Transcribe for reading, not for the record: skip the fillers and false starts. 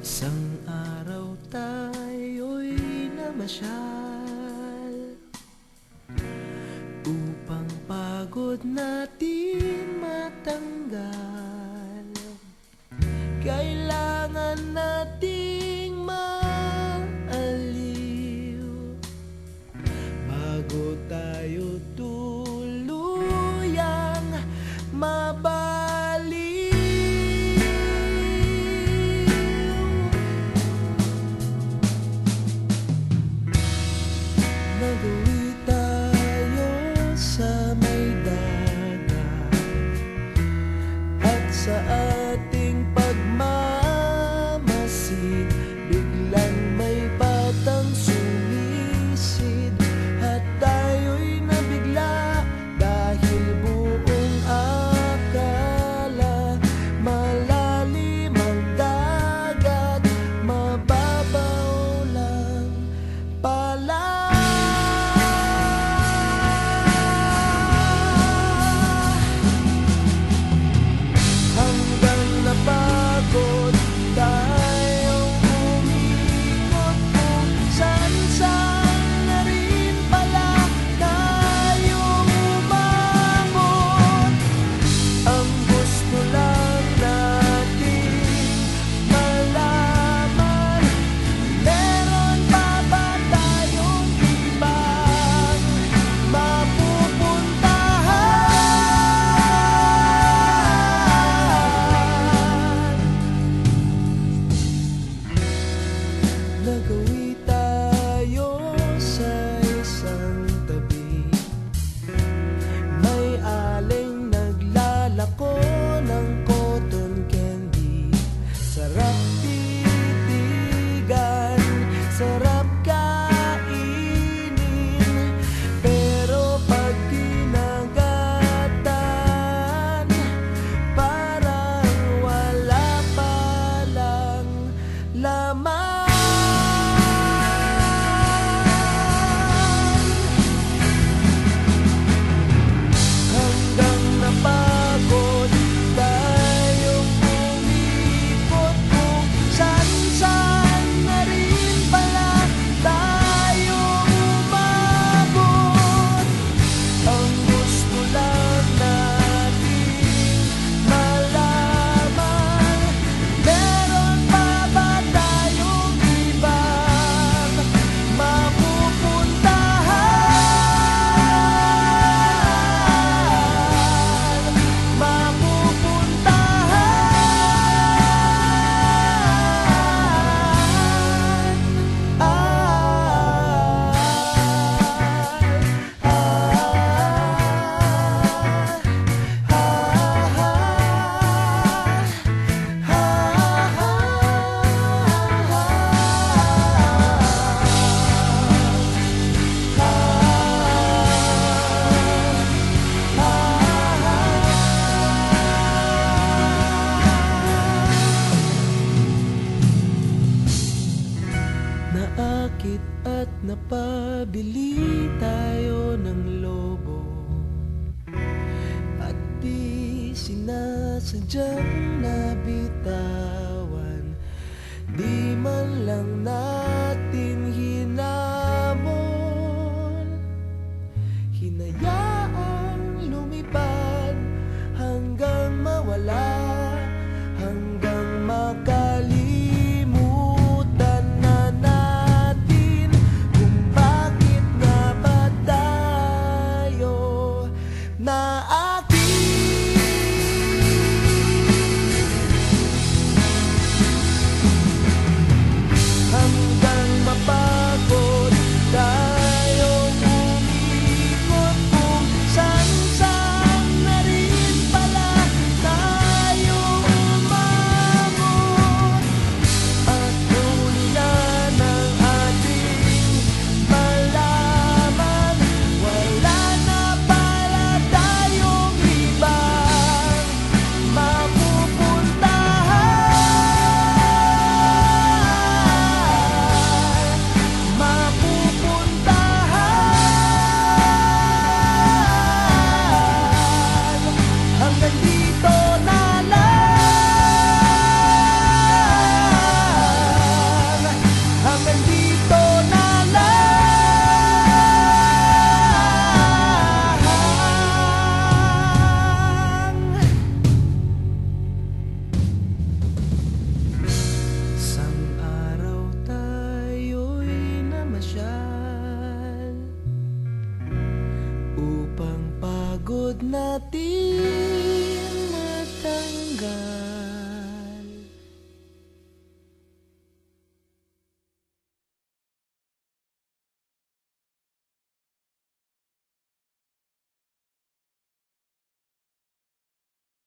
Isang araw tayo'y namasyal upang pagod natin matanggal. Kailangan nating maaliw bago tayo tuluyang mabaliw. Nagawi tayo sa may dagat at sa ating pagmamasid, biglang may batang sumisid at tayo'y nabigla dahil buong akala malalim ang dagat, mababaw lang pala. Hanggang napagod tayong umikot kung saan-saan na rin pala tayong umabot. Ang gusto lang natin malaman, meron pa ba tayong ibang mapupuntahan? Nagawi tayo sa isang tabi, may aling naglalako ng cotton candy. Sarap titigan, sarap kainin, pero pag kinagatan, parang wala palang laman. Hanggang napagod tayong umikot kung saan-saan na rin pala tayong umabot. Ang gusto lang natin malaman, meron pa ba tayong ibang mapupuntahan? Naakit at napabili tayo ng lobo at di sinasadyang nabitawan, di man lang natin hinamon. Hinayaang lumipad hanggang mawala, hanggang makalimutan na natin kung bakit nga ba tayo naakit. Hanggang natin matanggal.